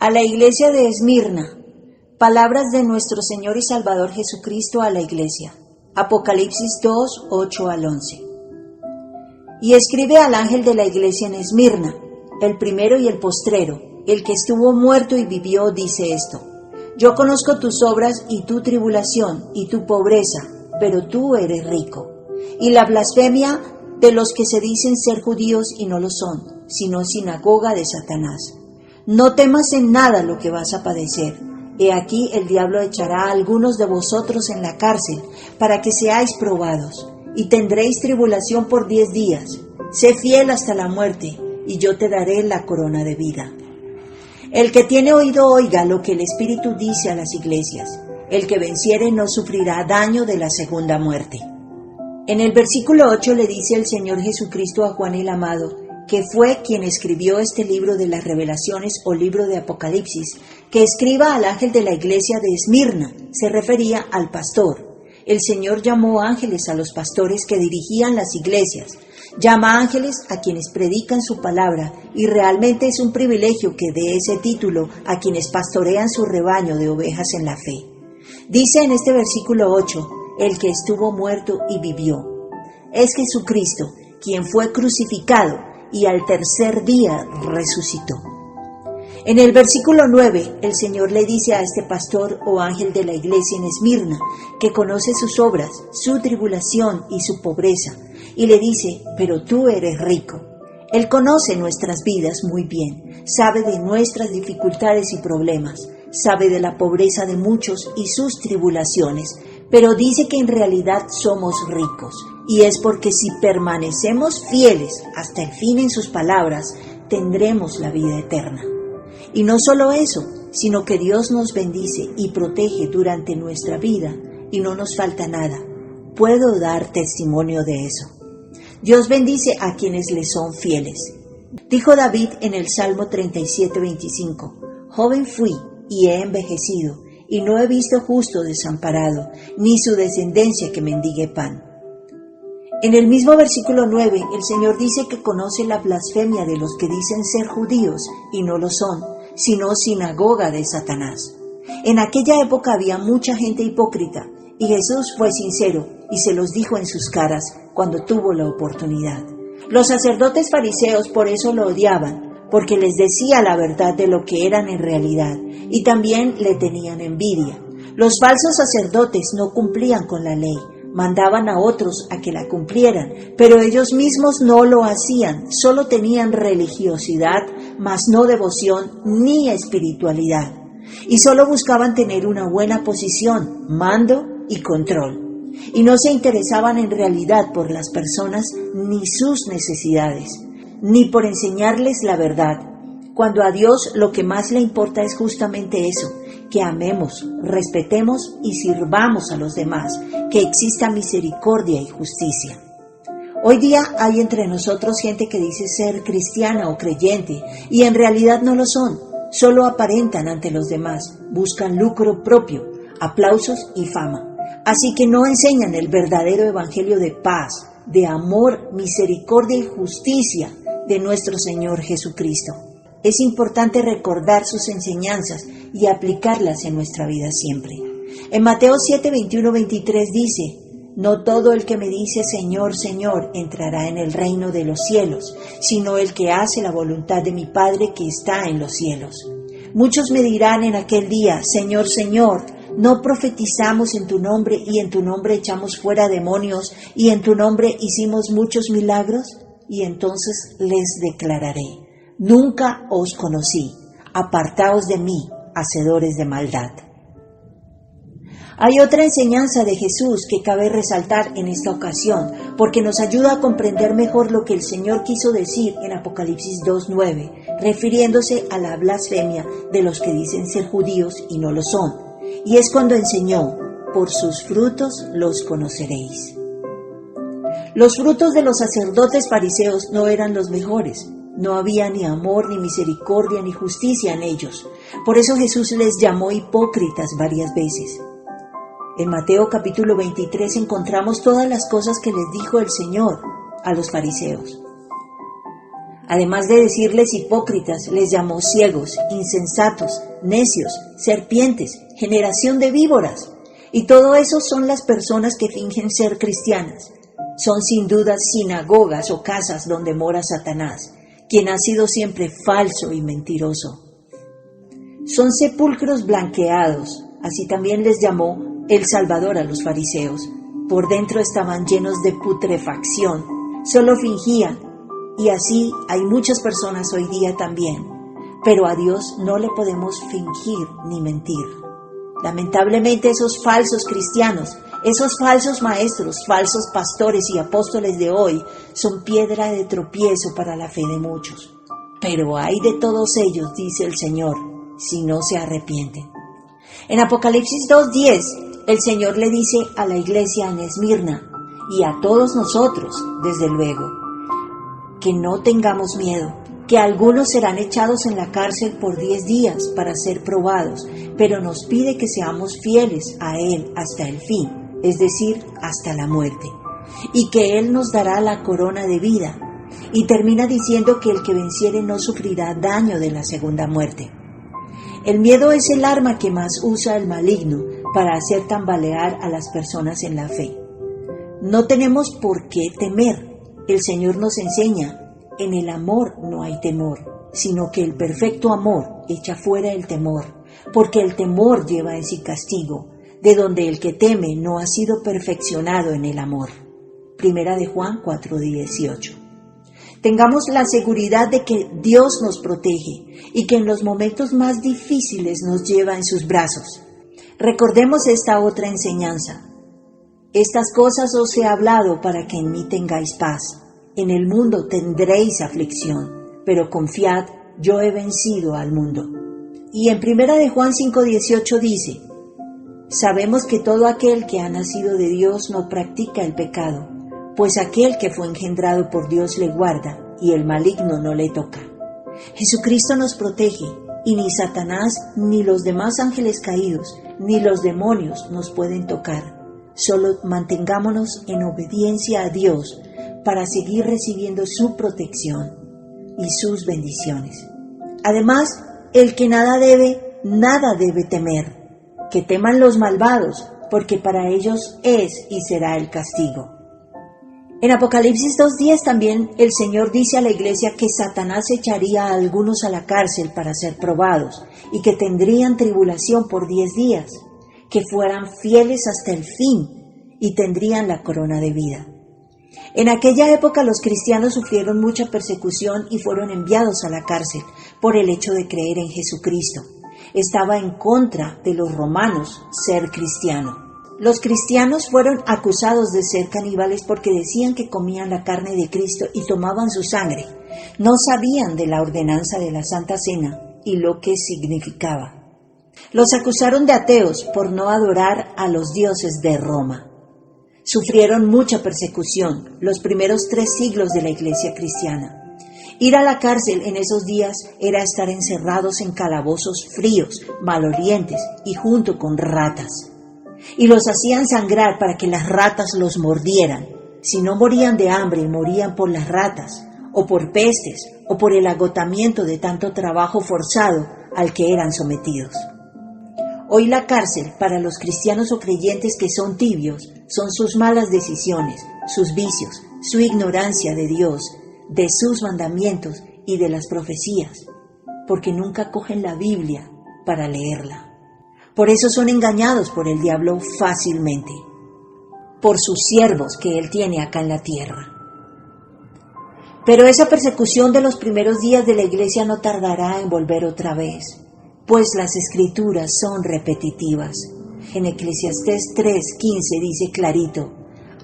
A la iglesia de Esmirna, palabras de nuestro Señor y Salvador Jesucristo a la iglesia. Apocalipsis 2, 8 al 11. Y escribe al ángel de la iglesia en Esmirna, el primero y el postrero, el que estuvo muerto y vivió, dice esto: Yo conozco tus obras y tu tribulación y tu pobreza, pero tú eres rico. Y la blasfemia de los que se dicen ser judíos y no lo son, sino sinagoga de Satanás. No temas en nada lo que vas a padecer. He aquí el diablo echará a algunos de vosotros en la cárcel, para que seáis probados, y tendréis tribulación por 10 días. Sé fiel hasta la muerte, y yo te daré la corona de vida. El que tiene oído oiga lo que el Espíritu dice a las iglesias. El que venciere no sufrirá daño de la segunda muerte. En el versículo 8 le dice el Señor Jesucristo a Juan el Amado, que fue quien escribió este libro de las revelaciones o libro de Apocalipsis, que escriba al ángel de la iglesia de Esmirna. Se refería al pastor. El Señor llamó ángeles a los pastores que dirigían las iglesias. Llama ángeles a quienes predican su palabra, y realmente es un privilegio que dé ese título a quienes pastorean su rebaño de ovejas en la fe. Dice en este versículo 8, el que estuvo muerto y vivió. Es Jesucristo, quien fue crucificado y al tercer día resucitó. En el versículo 9, el Señor le dice a este pastor o ángel de la iglesia en Esmirna, que conoce sus obras, su tribulación y su pobreza, y le dice: pero tú eres rico. Él conoce nuestras vidas muy bien, sabe de nuestras dificultades y problemas, sabe de la pobreza de muchos y sus tribulaciones, pero dice que en realidad somos ricos, y es porque si permanecemos fieles hasta el fin en sus palabras, tendremos la vida eterna. Y no solo eso, sino que Dios nos bendice y protege durante nuestra vida y no nos falta nada. Puedo dar testimonio de eso. Dios bendice a quienes le son fieles. Dijo David en el Salmo 37:25, joven fui y he envejecido, y no he visto justo desamparado, ni su descendencia que mendigue pan. En el mismo versículo 9, el Señor dice que conoce la blasfemia de los que dicen ser judíos y no lo son, sino sinagoga de Satanás. En aquella época había mucha gente hipócrita, y Jesús fue sincero y se los dijo en sus caras cuando tuvo la oportunidad. Los sacerdotes fariseos por eso lo odiaban, porque les decía la verdad de lo que eran en realidad, y también le tenían envidia. Los falsos sacerdotes no cumplían con la ley, mandaban a otros a que la cumplieran, pero ellos mismos no lo hacían, solo tenían religiosidad, mas no devoción ni espiritualidad, y solo buscaban tener una buena posición, mando y control, y no se interesaban en realidad por las personas ni sus necesidades, ni por enseñarles la verdad, cuando a Dios lo que más le importa es justamente eso, que amemos, respetemos y sirvamos a los demás, que exista misericordia y justicia. Hoy día hay entre nosotros gente que dice ser cristiana o creyente y en realidad no lo son, solo aparentan ante los demás, buscan lucro propio, aplausos y fama. Así que no enseñan el verdadero evangelio de paz, de amor, misericordia y justicia de nuestro Señor Jesucristo. Es importante recordar sus enseñanzas y aplicarlas en nuestra vida siempre. En Mateo 7, 21, 23 dice: no todo el que me dice Señor, Señor, entrará en el reino de los cielos, sino el que hace la voluntad de mi Padre que está en los cielos. Muchos me dirán en aquel día: Señor, Señor, ¿no profetizamos en tu nombre y en tu nombre echamos fuera demonios y en tu nombre hicimos muchos milagros? Y entonces les declararé: nunca os conocí, apartaos de mí, hacedores de maldad. Hay otra enseñanza de Jesús que cabe resaltar en esta ocasión, porque nos ayuda a comprender mejor lo que el Señor quiso decir en Apocalipsis 2:9, refiriéndose a la blasfemia de los que dicen ser judíos y no lo son. Y es cuando enseñó: por sus frutos los conoceréis. Los frutos de los sacerdotes fariseos no eran los mejores. No había ni amor, ni misericordia, ni justicia en ellos. Por eso Jesús les llamó hipócritas varias veces. En Mateo capítulo 23 encontramos todas las cosas que les dijo el Señor a los fariseos. Además de decirles hipócritas, les llamó ciegos, insensatos, necios, serpientes, generación de víboras. Y todo eso son las personas que fingen ser cristianas. Son sin duda sinagogas o casas donde mora Satanás, quien ha sido siempre falso y mentiroso. Son sepulcros blanqueados, así también les llamó el Salvador a los fariseos. Por dentro estaban llenos de putrefacción, solo fingían, y así hay muchas personas hoy día también, pero a Dios no le podemos fingir ni mentir. Lamentablemente esos falsos cristianos, esos falsos maestros, falsos pastores y apóstoles de hoy son piedra de tropiezo para la fe de muchos. Pero hay de todos ellos, dice el Señor, si no se arrepienten. En Apocalipsis 2:10, el Señor le dice a la iglesia en Esmirna y a todos nosotros, desde luego, que no tengamos miedo, que algunos serán echados en la cárcel por 10 días para ser probados, pero nos pide que seamos fieles a Él hasta el fin, es decir, hasta la muerte, y que Él nos dará la corona de vida. Y termina diciendo que el que venciere no sufrirá daño de la segunda muerte. El miedo es el arma que más usa el maligno para hacer tambalear a las personas en la fe. No tenemos por qué temer. El Señor nos enseña, en el amor no hay temor, sino que el perfecto amor echa fuera el temor, porque el temor lleva en sí castigo, de donde el que teme no ha sido perfeccionado en el amor. Primera de Juan 4:18. Tengamos la seguridad de que Dios nos protege y que en los momentos más difíciles nos lleva en sus brazos. Recordemos esta otra enseñanza. Estas cosas os he hablado para que en mí tengáis paz. En el mundo tendréis aflicción, pero confiad, yo he vencido al mundo. Y en Primera de Juan 5:18 dice, sabemos que todo aquel que ha nacido de Dios no practica el pecado, pues aquel que fue engendrado por Dios le guarda y el maligno no le toca. Jesucristo nos protege y ni Satanás, ni los demás ángeles caídos, ni los demonios nos pueden tocar. Solo mantengámonos en obediencia a Dios para seguir recibiendo su protección y sus bendiciones. Además, el que nada debe temer. Que teman los malvados, porque para ellos es y será el castigo. En Apocalipsis 2:10 también el Señor dice a la iglesia que Satanás echaría a algunos a la cárcel para ser probados y que tendrían tribulación por 10 días, que fueran fieles hasta el fin y tendrían la corona de vida. En aquella época los cristianos sufrieron mucha persecución y fueron enviados a la cárcel por el hecho de creer en Jesucristo. Estaba en contra de los romanos ser cristiano. Los cristianos fueron acusados de ser caníbales porque decían que comían la carne de Cristo y tomaban su sangre. No sabían de la ordenanza de la Santa Cena y lo que significaba. Los acusaron de ateos por no adorar a los dioses de Roma. Sufrieron mucha persecución los primeros 3 siglos de la iglesia cristiana. Ir a la cárcel en esos días era estar encerrados en calabozos fríos, malolientes y junto con ratas. Y los hacían sangrar para que las ratas los mordieran. Si no morían de hambre, morían por las ratas, o por pestes, o por el agotamiento de tanto trabajo forzado al que eran sometidos. Hoy la cárcel, para los cristianos o creyentes que son tibios, son sus malas decisiones, sus vicios, su ignorancia de Dios, de sus mandamientos y de las profecías, porque nunca cogen la Biblia para leerla. Por eso son engañados por el diablo fácilmente, por sus siervos que él tiene acá en la tierra. Pero esa persecución de los primeros días de la iglesia no tardará en volver otra vez, pues las escrituras son repetitivas. En Eclesiastés 3:15 dice clarito,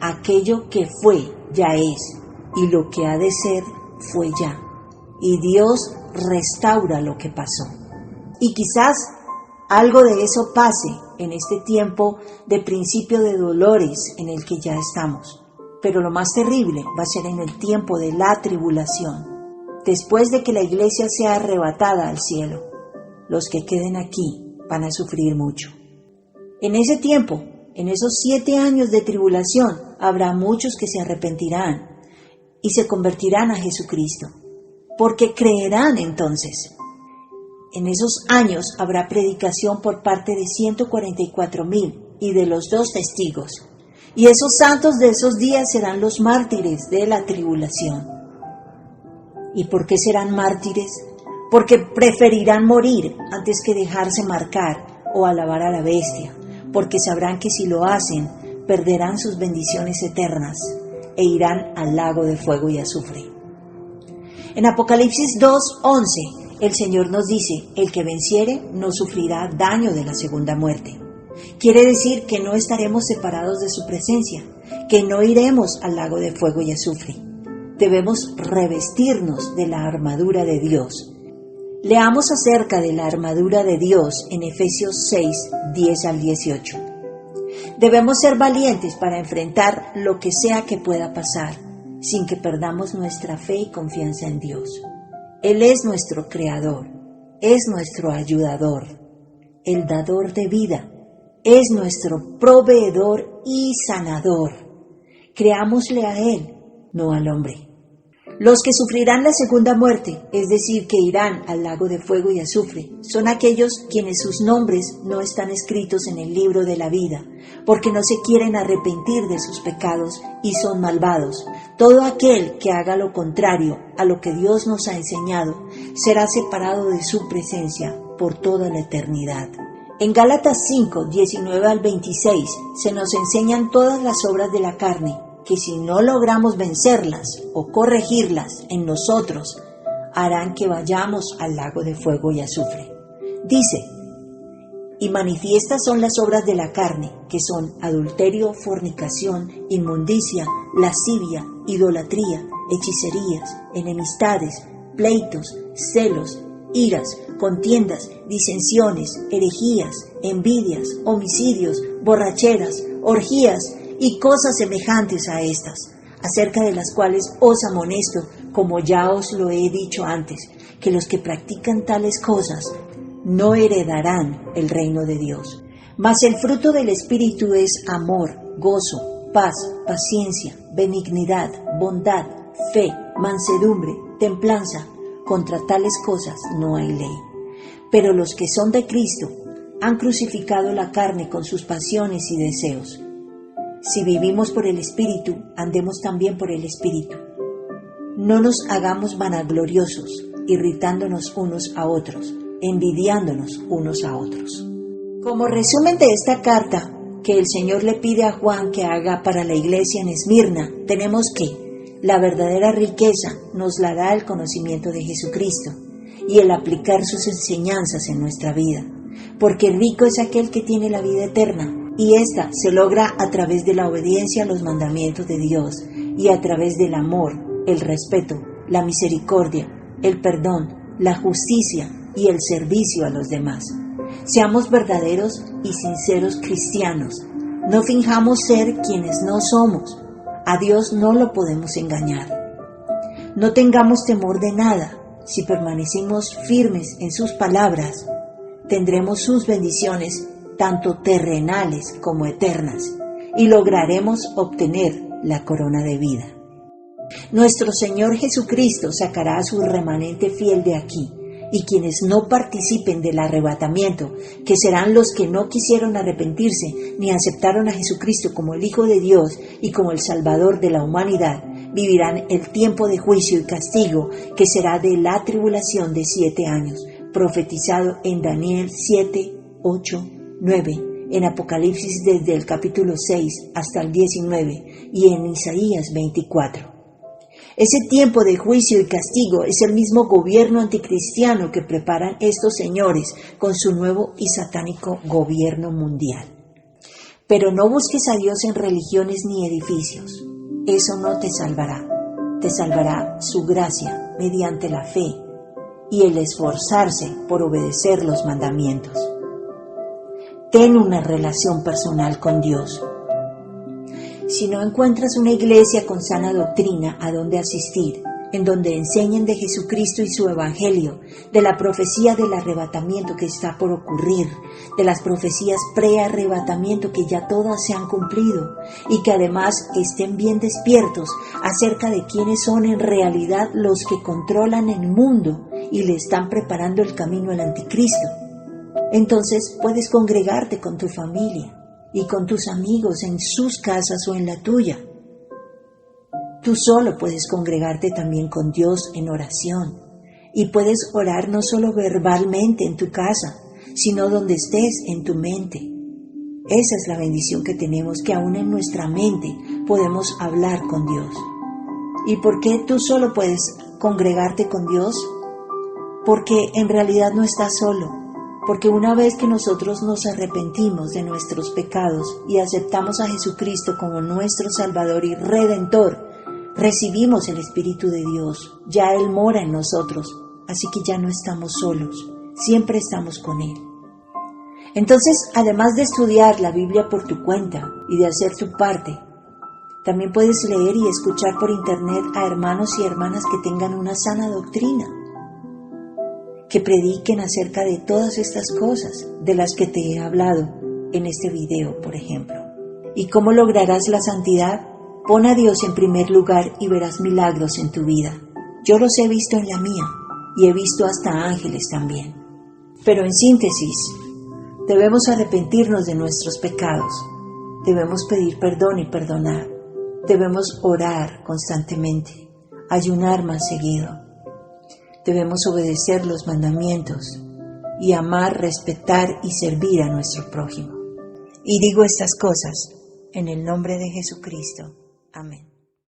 aquello que fue ya es, y lo que ha de ser fue ya, y Dios restaura lo que pasó. Y quizás algo de eso pase en este tiempo de principio de dolores en el que ya estamos. Pero lo más terrible va a ser en el tiempo de la tribulación, después de que la iglesia sea arrebatada al cielo. Los que queden aquí van a sufrir mucho. En ese tiempo, en esos 7 años de tribulación, habrá muchos que se arrepentirán y se convertirán a Jesucristo. porque creerán entonces. En esos años habrá predicación por parte de 144,000 y de los 2 testigos. Y esos santos de esos días serán los mártires de la tribulación. ¿Y por qué serán mártires? Porque preferirán morir antes que dejarse marcar o alabar a la bestia, porque sabrán que si lo hacen, perderán sus bendiciones eternas e irán al lago de fuego y azufre. En Apocalipsis 2:11, el Señor nos dice, el que venciere no sufrirá daño de la segunda muerte. Quiere decir que no estaremos separados de su presencia, que no iremos al lago de fuego y azufre. Debemos revestirnos de la armadura de Dios. Leamos acerca de la armadura de Dios en Efesios 6:10 al 18. Debemos ser valientes para enfrentar lo que sea que pueda pasar, sin que perdamos nuestra fe y confianza en Dios. Él es nuestro creador, es nuestro ayudador, el dador de vida, es nuestro proveedor y sanador. Creámosle a Él, no al hombre. Los que sufrirán la segunda muerte, es decir, que irán al lago de fuego y azufre, son aquellos quienes sus nombres no están escritos en el libro de la vida, porque no se quieren arrepentir de sus pecados y son malvados. Todo aquel que haga lo contrario a lo que Dios nos ha enseñado, será separado de su presencia por toda la eternidad. En Gálatas 5:19 al 26 se nos enseñan todas las obras de la carne, que si no logramos vencerlas o corregirlas en nosotros, harán que vayamos al lago de fuego y azufre. Dice, y manifiestas son las obras de la carne, que son adulterio, fornicación, inmundicia, lascivia, idolatría, hechicerías, enemistades, pleitos, celos, iras, contiendas, disensiones, herejías, envidias, homicidios, borracheras, orgías y cosas semejantes a estas, acerca de las cuales os amonesto, como ya os lo he dicho antes, que los que practican tales cosas no heredarán el reino de Dios. Mas el fruto del Espíritu es amor, gozo, paz, paciencia, benignidad, bondad, fe, mansedumbre, templanza. Contra tales cosas no hay ley. Pero los que son de Cristo han crucificado la carne con sus pasiones y deseos. Si vivimos por el Espíritu, andemos también por el Espíritu. No nos hagamos vanagloriosos, irritándonos unos a otros, envidiándonos unos a otros. Como resumen de esta carta que el Señor le pide a Juan que haga para la iglesia en Esmirna, tenemos que la verdadera riqueza nos la da el conocimiento de Jesucristo y el aplicar sus enseñanzas en nuestra vida, porque rico es aquel que tiene la vida eterna, y ésta se logra a través de la obediencia a los mandamientos de Dios y a través del amor, el respeto, la misericordia, el perdón, la justicia y el servicio a los demás. Seamos verdaderos y sinceros cristianos. No finjamos ser quienes no somos. A Dios no lo podemos engañar. No tengamos temor de nada. Si permanecemos firmes en sus palabras, tendremos sus bendiciones, tanto terrenales como eternas, y lograremos obtener la corona de vida. Nuestro Señor Jesucristo sacará a su remanente fiel de aquí, y quienes no participen del arrebatamiento, que serán los que no quisieron arrepentirse ni aceptaron a Jesucristo como el Hijo de Dios y como el Salvador de la humanidad, vivirán el tiempo de juicio y castigo que será de la tribulación de 7 años, profetizado en Daniel 7, 8, 9, en Apocalipsis desde el capítulo 6 hasta el 19 y en Isaías 24. Ese tiempo de juicio y castigo es el mismo gobierno anticristiano que preparan estos señores con su nuevo y satánico gobierno mundial. Pero no busques a Dios en religiones ni edificios. Eso no te salvará. Te salvará su gracia mediante la fe y el esforzarse por obedecer los mandamientos. Ten una relación personal con Dios. Si no encuentras una iglesia con sana doctrina a donde asistir, en donde enseñen de Jesucristo y su Evangelio, de la profecía del arrebatamiento que está por ocurrir, de las profecías pre-arrebatamiento que ya todas se han cumplido, y que además estén bien despiertos acerca de quiénes son en realidad los que controlan el mundo y le están preparando el camino al anticristo. Entonces puedes congregarte con tu familia y con tus amigos en sus casas o en la tuya. Tú solo puedes congregarte también con Dios en oración y puedes orar no solo verbalmente en tu casa, sino donde estés en tu mente. Esa es la bendición que tenemos, que aún en nuestra mente podemos hablar con Dios. ¿Y por qué tú solo puedes congregarte con Dios? Porque en realidad no estás solo. Porque una vez que nosotros nos arrepentimos de nuestros pecados y aceptamos a Jesucristo como nuestro Salvador y Redentor, recibimos el Espíritu de Dios, ya Él mora en nosotros, así que ya no estamos solos, siempre estamos con Él. Entonces, además de estudiar la Biblia por tu cuenta y de hacer tu parte, también puedes leer y escuchar por internet a hermanos y hermanas que tengan una sana doctrina, que prediquen acerca de todas estas cosas de las que te he hablado en este video, por ejemplo. ¿Y cómo lograrás la santidad? Pon a Dios en primer lugar y verás milagros en tu vida. Yo los he visto en la mía y he visto hasta ángeles también. Pero en síntesis, debemos arrepentirnos de nuestros pecados. Debemos pedir perdón y perdonar. Debemos orar constantemente, ayunar más seguido. Debemos obedecer los mandamientos y amar, respetar y servir a nuestro prójimo. Y digo estas cosas en el nombre de Jesucristo. Amén.